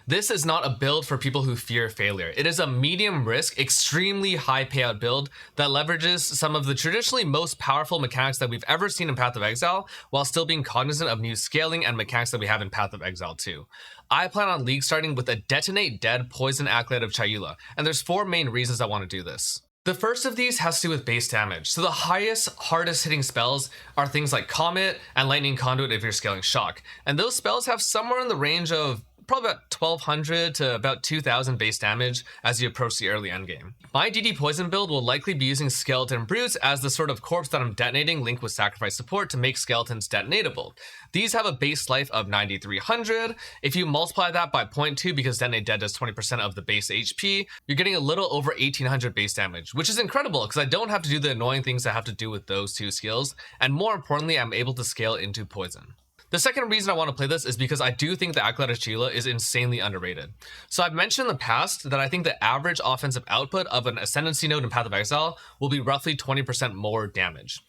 This is not a build for people who fear failure. It is a medium risk, extremely high payout build that leverages some of the traditionally most powerful mechanics that we've ever seen in Path of Exile, while still being cognizant of new scaling and mechanics that we have in Path of Exile 2. I plan on league starting with a Detonate Dead Poison Acolyte of Chayula, and there's 4 main reasons I want to do this. The first of these has to do with base damage. So the hardest hitting spells are things like Comet and Lightning Conduit if you're scaling Shock. And those spells have somewhere in the range of probably about 1200 to about 2000 base damage as you approach the early endgame. My DD Poison build will likely be using Skeleton Brutes as the sort of corpse that I'm detonating linked with Sacrifice support to make skeletons detonatable. These have a base life of 9300. If you multiply that by 0.2 because Detonate Dead does 20% of the base HP, you're getting a little over 1800 base damage, which is incredible because I don't have to do the annoying things I have to do with those 2 skills, and more importantly, I'm able to scale into Poison. The second reason I want to play this is because I do think the Acolyte of Chayula is insanely underrated. So I've mentioned in the past that I think the average offensive output of an Ascendancy node in Path of Exile will be roughly 20% more damage.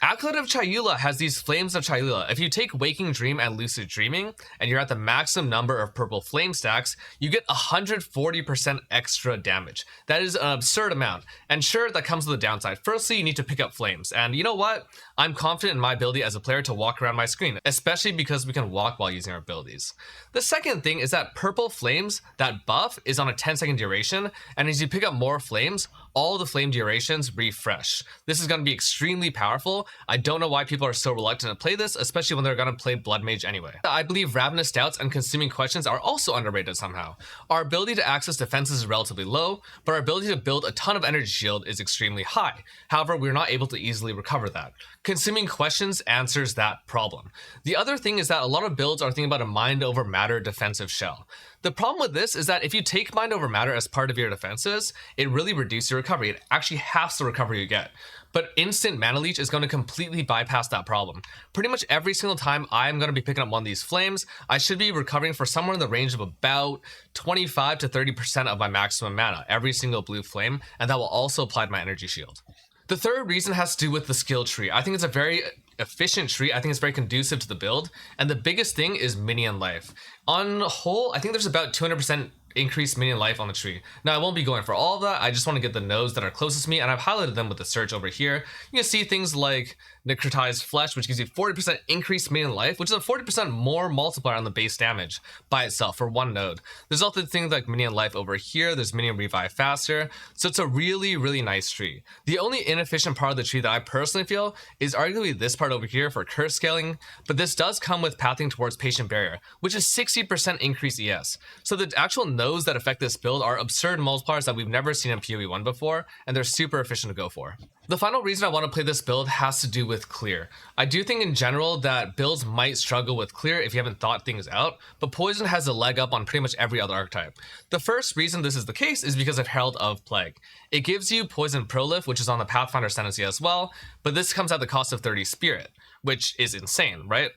Acolyte of Chayula has these Flames of Chayula. If you take Waking Dream and Lucid Dreaming, and you're at the maximum number of purple flame stacks, you get 140% extra damage. That is an absurd amount. And sure, that comes with a downside. Firstly, you need to pick up flames. And you know what? I'm confident in my ability as a player to walk around my screen, especially because we can walk while using our abilities. The second thing is that purple flames, that buff, is on a 10-second duration, and as you pick up more flames, all the flame durations refresh. This is going to be extremely powerful. I don't know why people are so reluctant to play this, especially when they're going to play Blood Mage anyway. I believe Ravenous Doubts and Consuming Questions are also underrated somehow. Our ability to access defenses is relatively low, but our ability to build a ton of energy shield is extremely high. However, we're not able to easily recover that. Consuming Questions answers that problem. The other thing is that a lot of builds are thinking about a mind over matter defensive shell. The problem with this is that if you take mind over matter as part of your defenses, it really reduces your recovery. It actually halves the recovery you get. But instant mana leech is going to completely bypass that problem. Pretty much every single time I'm going to be picking up one of these flames, I should be recovering for somewhere in the range of about 25 to 30% of my maximum mana every single blue flame, and that will also apply to my energy shield. The third reason has to do with the skill tree. I think it's a very efficient tree. I think it's very conducive to the build, and the biggest thing is minion life. On whole, I think there's about 200% increased minion life on the tree. Now, I won't be going for all of that. I just want to get the nodes that are closest to me, and I've highlighted them with the search over here. You can see things like Necrotized Flesh, which gives you 40% increased minion life, which is a 40% more multiplier on the base damage by itself for one node. There's also things like minion life over here. There's minion revive faster. So it's a really, really nice tree. The only inefficient part of the tree that I personally feel is arguably this part over here for curse scaling, but this does come with pathing towards Patient Barrier, which is 60% increased ES. So the actual nodes that affect this build are absurd multipliers that we've never seen in PoE 1 before, and they're super efficient to go for. The final reason I want to play this build has to do with clear. I do think in general that builds might struggle with clear if you haven't thought things out, but Poison has a leg up on pretty much every other archetype. The first reason this is the case is because of Herald of Plague. It gives you Poison Prolif, which is on the Pathfinder Ascendancy as well, but this comes at the cost of 30 Spirit, which is insane, right?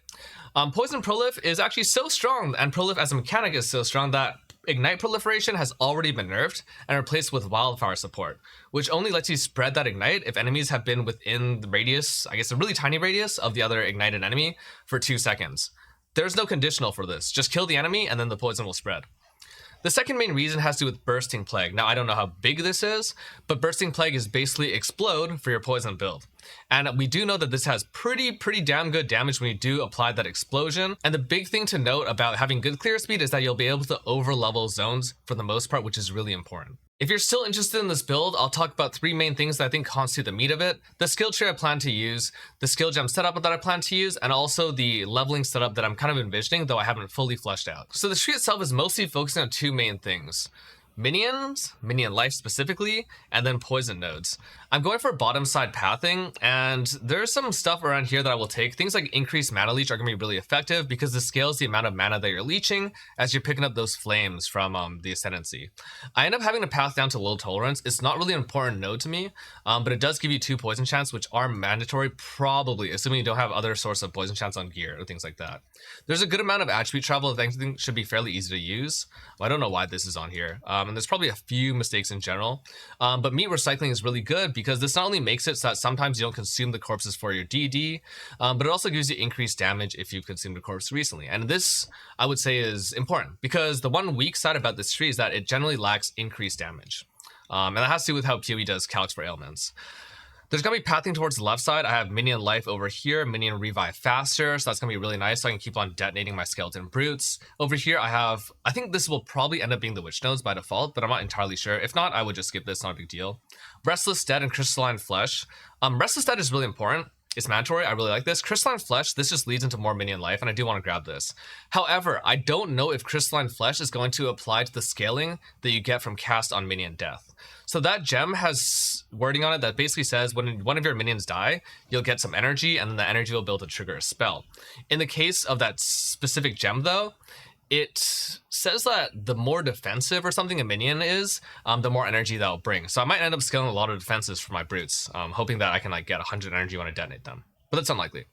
Poison Prolif is actually so strong, and Prolif as a mechanic is so strong that Ignite Proliferation has already been nerfed and replaced with Wildfire support, which only lets you spread that Ignite if enemies have been within the radius, I guess a really tiny radius, of the other ignited enemy for 2 seconds. There's no conditional for this. Just kill the enemy and then the poison will spread. The second main reason has to do with Bursting Plague. Now, I don't know how big this is, but Bursting Plague is basically Explode for your poison build. And we do know that this has pretty damn good damage when you do apply that explosion. And the big thing to note about having good clear speed is that you'll be able to over-level zones for the most part, which is really important. If you're still interested in this build, I'll talk about 3 main things that I think constitute the meat of it: the skill tree I plan to use, the skill gem setup that I plan to use, and also the leveling setup that I'm kind of envisioning, though I haven't fully fleshed out. So the tree itself is mostly focusing on 2 main things: minions, minion life specifically, and then poison nodes. I'm going for bottom side pathing, and there's some stuff around here that I will take. Things like increased mana leech are going to be really effective because this scales the amount of mana that you're leeching as you're picking up those flames from the Ascendancy. I end up having to path down to low tolerance. It's not really an important node to me, but it does give you 2 poison chants, which are mandatory, probably, assuming you don't have other source of poison chants on gear or things like that. There's a good amount of attribute travel that I think should be fairly easy to use. I don't know why this is on here. and there's probably a few mistakes in general. But meat recycling is really good because this not only makes it so that sometimes you don't consume the corpses for your DD, but it also gives you increased damage if you've consumed a corpse recently. And this, I would say, is important because the one weak side about this tree is that it generally lacks increased damage. And that has to do with how PoE does calcs for ailments. There's going to be pathing towards the left side. I have minion life over here, minion revive faster, so that's going to be really nice, so I can keep on detonating my skeleton brutes. Over here I think this will probably end up being the witch nodes by default, but I'm not entirely sure. If not, I would just skip this, not a big deal. Restless Dead and Crystalline Flesh. Restless Dead is really important. It's mandatory. I really like this. Crystalline Flesh, this just leads into more minion life, and I do want to grab this. However, I don't know if Crystalline Flesh is going to apply to the scaling that you get from cast on minion death. So that gem has wording on it that basically says when one of your minions die, you'll get some energy, and then the energy will build to trigger a spell. In the case of that specific gem, though, it says that the more defensive or something a minion is, the more energy that'll bring. So I might end up scaling a lot of defenses for my brutes, hoping that I can like get 100 energy when I detonate them. But that's unlikely.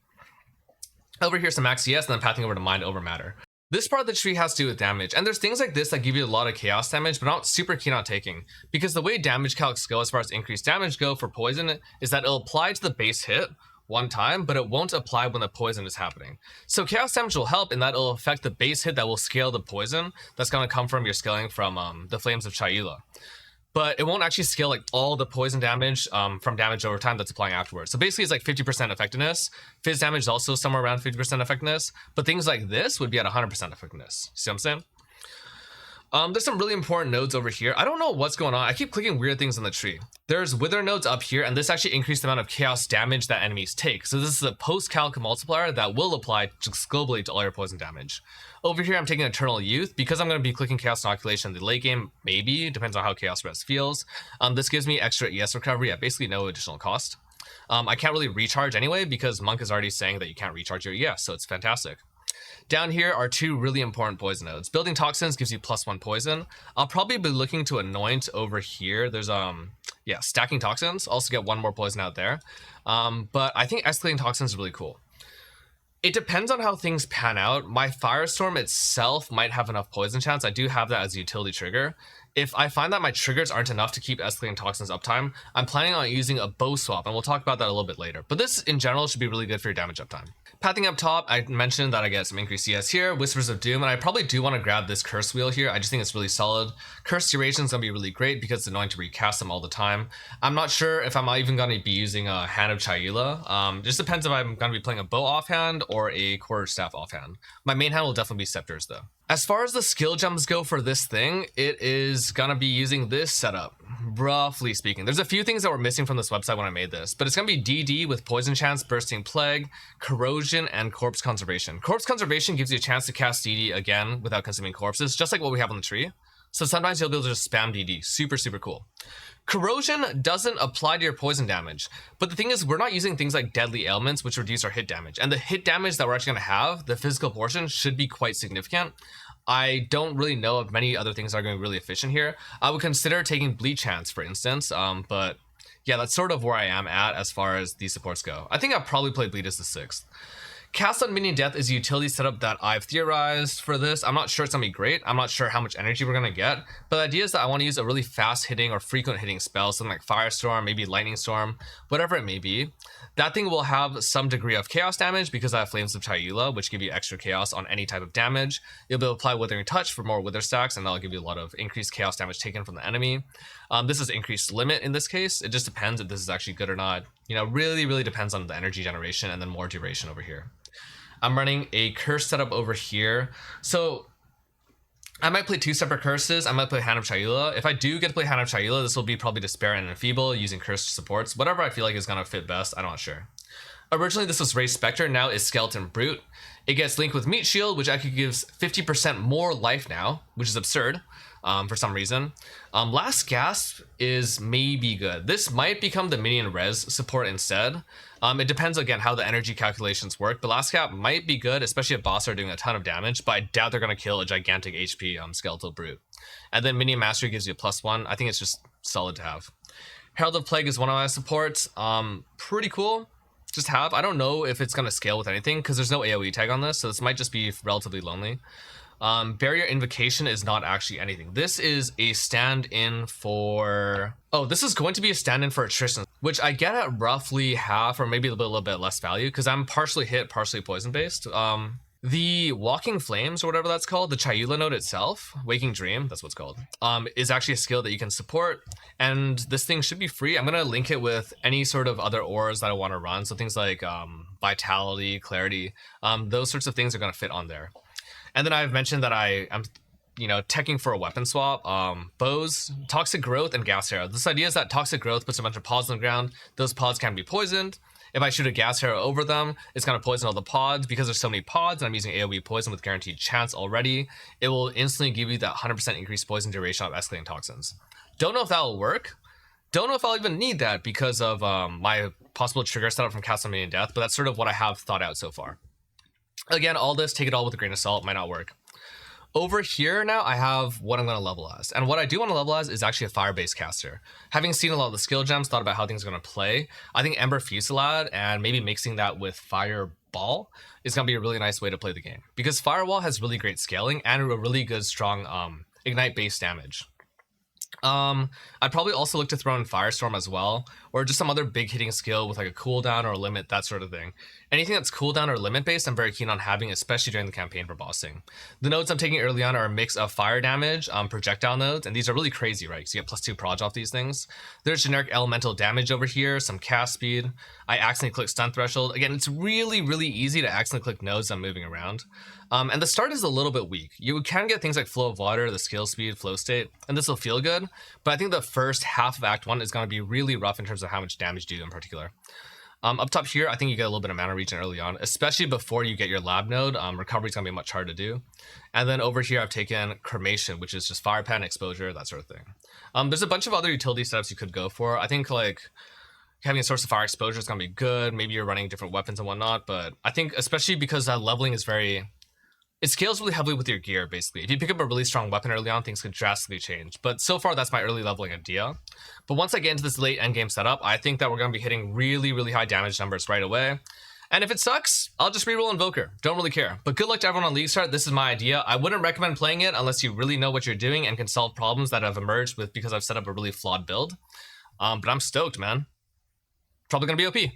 Over here, some max CS, and then pathing over to Mind over Matter. This part of the tree has to do with damage, and there's things like this that give you a lot of chaos damage, but not super keen on taking, because the way damage calcs go as far as increased damage go for poison is that it'll apply to the base hit one time, but it won't apply when the poison is happening. So chaos damage will help in that it'll affect the base hit that will scale the poison that's going to come from your scaling from the Flames of Chayula. But it won't actually scale like all the poison damage from damage over time that's applying afterwards. So basically it's like 50% effectiveness. Fizz damage is also somewhere around 50% effectiveness, but things like this would be at 100% effectiveness. See what I'm saying? There's some really important nodes over here. I don't know what's going on. I keep clicking weird things on the tree. There's wither nodes up here, and this actually increased the amount of chaos damage that enemies take. So this is a post-calc multiplier that will apply just globally to all your poison damage. Over here, I'm taking Eternal Youth because I'm going to be clicking Chaos Inoculation in the late game, maybe. Depends on how Chaos Rest feels. This gives me extra ES recovery at basically no additional cost. I can't really recharge anyway because Monk is already saying that you can't recharge your ES, so it's fantastic. Down here are two really important poison nodes. Building Toxins gives you +1 poison. I'll probably be looking to anoint over here. There's Stacking Toxins. Also get 1 more poison out there. But I think Escalating Toxins is really cool. It depends on how things pan out. My Firestorm itself might have enough poison chance. I do have that as a utility trigger. If I find that my triggers aren't enough to keep Escalating Toxins uptime, I'm planning on using a bow swap, and we'll talk about that a little bit later. But this, in general, should be really good for your damage uptime. Pathing up top, I mentioned that I get some increased CS here, Whispers of Doom, and I probably do want to grab this Curse Wheel here. I just think it's really solid. Curse Duration is going to be really great because it's annoying to recast them all the time. I'm not sure if I'm even going to be using a Hand of Chayula. Just depends if I'm going to be playing a bow offhand or a quarterstaff offhand. My main hand will definitely be Scepters, though. As far as the skill gems go for this thing, it is gonna be using this setup, roughly speaking. There's a few things that were missing from this website when I made this, but it's gonna be DD with Poison Chance, Bursting Plague, Corrosion, and Corpse Conservation. Corpse Conservation gives you a chance to cast DD again without consuming corpses, just like what we have on the tree. So sometimes you'll be able to just spam DD. Super, super cool. Corrosion doesn't apply to your poison damage, but the thing is we're not using things like Deadly Ailments, which reduce our hit damage, and the hit damage that we're actually going to have, the physical portion, should be quite significant. I don't really know if many other things are going to be really efficient here. I would consider taking Bleach Hands, for instance, but yeah, that's sort of where I am at as far as these supports go. I think I'll probably play Bleed as the 6th. Cast on Minion Death is a utility setup that I've theorized for this. I'm not sure it's going to be great. I'm not sure how much energy we're going to get. But the idea is that I want to use a really fast hitting or frequent hitting spell, something like Firestorm, maybe Lightning Storm, whatever it may be. That thing will have some degree of chaos damage because I have Flames of Chayula, which give you extra chaos on any type of damage. You'll be able to apply Withering Touch for more Wither stacks, and that'll give you a lot of increased chaos damage taken from the enemy. This is increased limit in this case. It just depends if this is actually good or not. You know, really depends on the energy generation and then more duration over here. I'm running a curse setup over here. So I might play 2 separate curses. I might play Hand of Chayula. If I do get to play Hand of Chayula, this will be probably Despair and Enfeeble using cursed supports. Whatever I feel like is going to fit best, I'm not sure. Originally, this was Raised Spectre, now is Skeleton Brute. It gets linked with Meat Shield, which actually gives 50% more life now, which is absurd for some reason. Last Gasp is maybe good. This might become the Minion Res support instead. It depends, again, how the energy calculations work, but Last Cap might be good, especially if boss are doing a ton of damage, but I doubt they're going to kill a gigantic HP Skeletal Brute. And then Minion Mastery gives you a +1. I think it's just solid to have. Herald of Plague is one of my supports. Pretty cool. Just have. I don't know if it's going to scale with anything because there's no AoE tag on this, so this might just be relatively lonely. Barrier Invocation is not actually anything. This is a stand-in for... Oh, this is going to be a stand-in for Attrition, which I get at roughly half or maybe a little bit less value because I'm partially hit, partially poison-based. The Walking Flames, or whatever that's called, the Chayula node itself, Waking Dream, that's what's called, is actually a skill that you can support, and this thing should be free. I'm going to link it with any sort of other auras that I want to run, so things like Vitality, Clarity, those sorts of things are going to fit on there. And then I've mentioned that I'm teching for a weapon swap. Bows, Toxic Growth, and Gas Arrow. This idea is that Toxic Growth puts a bunch of pods on the ground. Those pods can be poisoned. If I shoot a gas arrow over them, it's going to poison all the pods. Because there's so many pods and I'm using AoE poison with guaranteed chance already, it will instantly give you that 100% increased poison duration of escalating toxins. Don't know if that will work. Don't know if I'll even need that because of my possible trigger setup from Castlevania Death, but that's sort of what I have thought out so far. Again, all this, take it all with a grain of salt, might not work. Over here now, I have what I'm going to level as. And what I do want to level as is actually a fire-based caster. Having seen a lot of the skill gems, thought about how things are going to play, I think Ember Fusillade and maybe mixing that with Fireball is going to be a really nice way to play the game. Because Firewall has really great scaling and a really good, strong Ignite-based damage. I'd probably also look to throw in Firestorm as well, or just some other big hitting skill with like a cooldown or a limit, that sort of thing. Anything that's cooldown or limit based, I'm very keen on having, especially during the campaign for bossing. The nodes I'm taking early on are a mix of fire damage, projectile nodes, and these are really crazy, right? Because you get +2 proj off these things. There's generic elemental damage over here, some cast speed. I accidentally click stun threshold. Again, it's really, really easy to accidentally click nodes I'm moving around. And the start is a little bit weak. You can get things like flow of water, the skill speed, flow state, and this will feel good. But I think the first half of Act 1 is going to be really rough in terms of how much damage you do in particular. Up top here, I think you get a little bit of mana regen early on, especially before you get your lab node. Recovery is going to be much harder to do. And then over here, I've taken Cremation, which is just fire pan, exposure, that sort of thing. There's a bunch of other utility setups you could go for. I think like having a source of fire exposure is going to be good. Maybe you're running different weapons and whatnot. But I think especially because leveling is it scales really heavily with your gear, basically. If you pick up a really strong weapon early on, things could drastically change. But so far, that's my early leveling idea. But once I get into this late endgame setup, I think that we're going to be hitting really, really high damage numbers right away. And if it sucks, I'll just reroll Invoker. Don't really care. But good luck to everyone on League Start. This is my idea. I wouldn't recommend playing it unless you really know what you're doing and can solve problems that have emerged because I've set up a really flawed build. But I'm stoked, man. Probably going to be OP.